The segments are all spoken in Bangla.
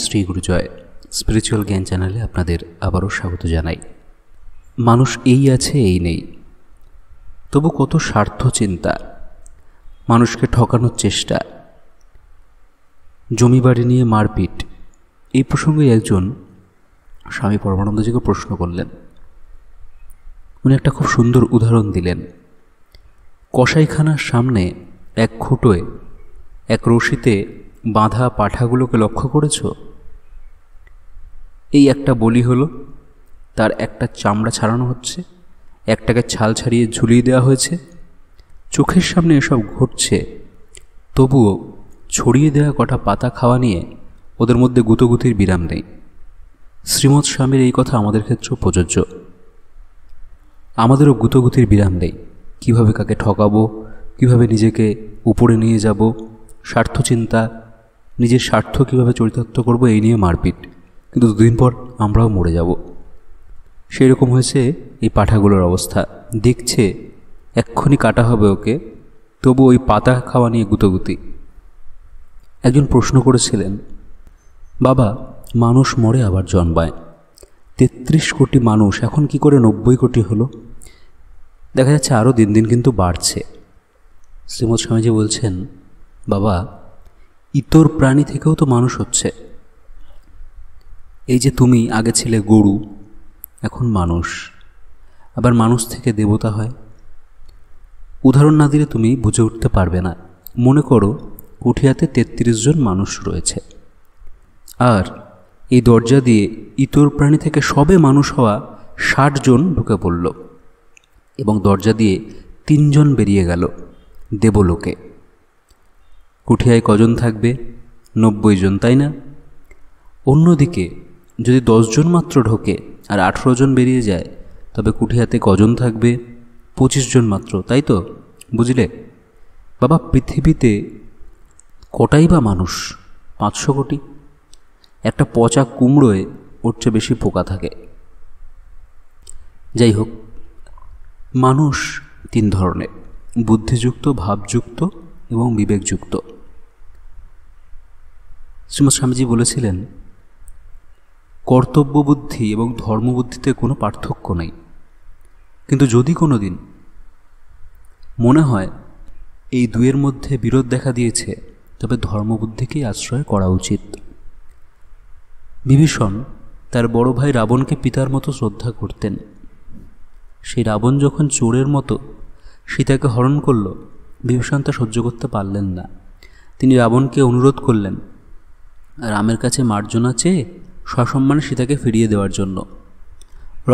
শ্রী গুরুজয় স্পিরিচুয়াল জ্ঞান চ্যানেলে আপনাদের আবারও স্বাগত জানাই। মানুষ এই আছে এই নেই, তবু কত স্বার্থ চিন্তা, মানুষকে ঠকানোর চেষ্টা, জমি বাড়ি নিয়ে মারপিট। এই প্রসঙ্গে একজন স্বামী পরমানন্দজিকে প্রশ্ন করলেন। উনি একটা খুব সুন্দর উদাহরণ দিলেন। কসাইখানার সামনে এক খুঁটোয় এক রশিতে বাঁধা পাঁঠাগুলোকে লক্ষ্য করেছ? এই একটা বলি হলো, তার একটা চামড়া ছাড়ানো হচ্ছে, একটাকে ছাল ছাড়িয়ে ঝুলিয়ে দেওয়া হয়েছে। চোখের সামনে এসব ঘটছে, তবুও ছড়িয়ে দেওয়া কটা পাতা খাওয়া নিয়ে ওদের মধ্যে গুতোগুতির বিরাম নেই। শ্রীমৎ স্বামীর এই কথা আমাদের ক্ষেত্রেও প্রযোজ্য। আমাদেরও গুতোগুতির বিরাম নেই। কীভাবে কাকে ঠকাবো, কীভাবে নিজেকে উপরে নিয়ে যাব, স্বার্থ চিন্তা, নিজের স্বার্থ কীভাবে চরিতার্থ করবো, এই নিয়ে মারপিট। কিন্তু দুদিন পর আমরাও মরে যাব। সেই রকম হয়েছে এই পাঁঠাগুলোর অবস্থা। দেখছে এক্ষুনি কাটা হবে ওকে, তবু ওই পাতা খাওয়া নিয়ে গুতোগুতি। একজন প্রশ্ন করেছিলেন, বাবা, মানুষ মরে আবার জন্মায়, 33 কোটি মানুষ, এখন কি করে 90 কোটি হলো? দেখা যাচ্ছে আরও দিন দিন কিন্তু বাড়ছে। শ্রীমৎ স্বামীজি বলছেন, বাবা, ইতর প্রাণী থেকেও তো মানুষ হচ্ছে। এই যে তুমি আগে ছিলে গরু, এখন মানুষ, আবার মানুষ থেকে দেবতা হয়। উদাহরণ না দিলে তুমি বুঝে উঠতে পারবে না। মনে করো কুঠিয়াতে 33 জন মানুষ রয়েছে, আর এই দরজা দিয়ে ইতর প্রাণী থেকে সবে মানুষ হওয়া 60 জন ঢুকে পড়ল, এবং দরজা দিয়ে 3 জন বেরিয়ে গেল দেবলোকে। কুঠিয়ায় কজন থাকবে? 90 জন, তাই না? অন্যদিকে যদি 10 জন মাত্র ঢোকে আর 18 জন বেরিয়ে যায়, তবে কুঠিয়াতে কজন থাকবে? 25 জন মাত্র, তাই তো? বুঝলে বাবা, পৃথিবীতে কটাই বা মানুষ? 500 কোটি। একটা পচা কুমড়োয় ওর চেয়ে বেশি পোকা থাকে। যাই হোক, মানুষ 3 ধরনের: বুদ্ধিযুক্ত, ভাবযুক্ত এবং বিবেকযুক্ত। শ্রীমৎ স্বামীজি বলেছিলেন, কর্তব্য বুদ্ধি এবং ধর্মবুদ্ধিতে কোনো পার্থক্য নেই, কিন্তু যদি কোনো দিন মনে হয় এই দুয়ের মধ্যে বিরোধ দেখা দিয়েছে, তবে ধর্মবুদ্ধিকেই আশ্রয় করা উচিত। বিভীষণ তার বড় ভাই রাবণকে পিতার মতো শ্রদ্ধা করতেন। সেই রাবণ যখন চোরের মতো সীতাকে হরণ করল, বিভীষণ তা সহ্য করতে পারলেন না। তিনি রাবণকে অনুরোধ করলেন রামের কাছে মার্জনা চেয়ে সসম্মানে সীতাকে ফিরিয়ে দেওয়ার জন্য।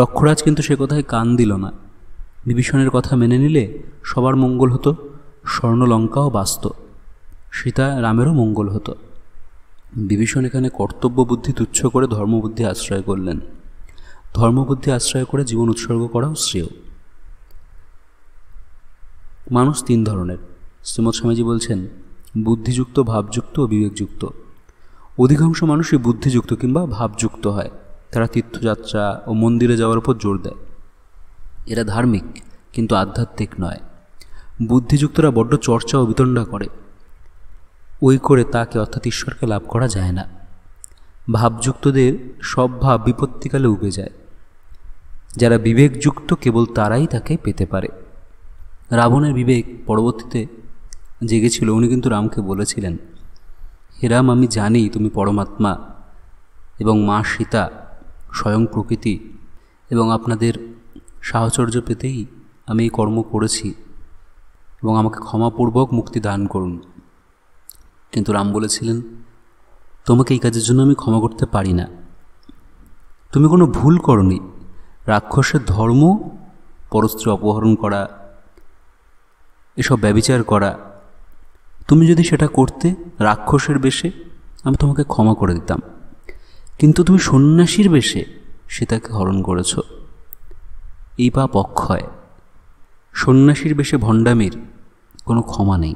রক্ষরাজ কিন্তু সে কথায় কান দিল না। বিভীষণের কথা মেনে নিলে সবার মঙ্গল হতো, স্বর্ণলঙ্কাও বাঁচত, সীতা রামেরও মঙ্গল হতো। বিভীষণ এখানে কর্তব্য বুদ্ধি তুচ্ছ করে ধর্মবুদ্ধি আশ্রয় করলেন। ধর্মবুদ্ধি আশ্রয় করে জীবন উৎসর্গ করাও শ্রেয়। মানুষ 3 ধরনের। শ্রীমৎ স্বামীজি বলছেন, বুদ্ধিযুক্ত, ভাবযুক্ত ও বিবেকযুক্ত। অধিকাংশ মানুষই বুদ্ধিযুক্ত কিংবা ভাবযুক্ত হয়। তারা তীর্থযাত্রা ও মন্দিরে যাওয়ার উপর জোর দেয়। এরা ধার্মিক কিন্তু আধ্যাত্মিক নয়। বুদ্ধিযুক্তরা বড্ড চর্চা ও বিতণ্ডা করে। ওই করে তাকে অর্থাৎ ঈশ্বরকে লাভ করা যায় না। ভাবযুক্তদের সব ভাব বিপত্তিকালে উবে যায়। যারা বিবেকযুক্ত, কেবল তারাই তাকে পেতে পারে। রাবণের বিবেক পরবর্তীতে জেগেছিল। উনি কিন্তু রামকে বলেছিলেন, হে রাম, আমি জানি তুমি পরমাত্মা এবং মা সীতা স্বয়ং প্রকৃতি, এবং আপনাদের সাহচর্য পেতেই আমি এই কর্ম করেছি, এবং আমাকে ক্ষমাপূর্বক মুক্তি দান করুন। কিন্তু রাম বলেছিলেন, তোমাকে এই কাজের জন্য আমি ক্ষমা করতে পারি না। তুমি কোনো ভুল করনি। রাক্ষসের ধর্ম পরস্ত্রী অপহরণ করা, এসব ব্যভিচার করা। তুমি যদি সেটা করতে রাক্ষসের বেশে, আমি তোমাকে ক্ষমা করে দিতাম। কিন্তু তুমি সন্ন্যাসীর বেশে সীতাকে হরণ করেছ। এই পাপ অক্ষয়। সন্ন্যাসীর বেশে ভণ্ডামির কোনো ক্ষমা নেই।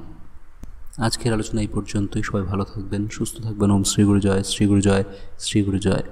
আজকের আলোচনা এই পর্যন্তই। সবাই ভালো থাকবেন, সুস্থ থাকবেন। ওম শ্রী গুরু জয়, শ্রী গুরু জয়, শ্রী গুরু জয়।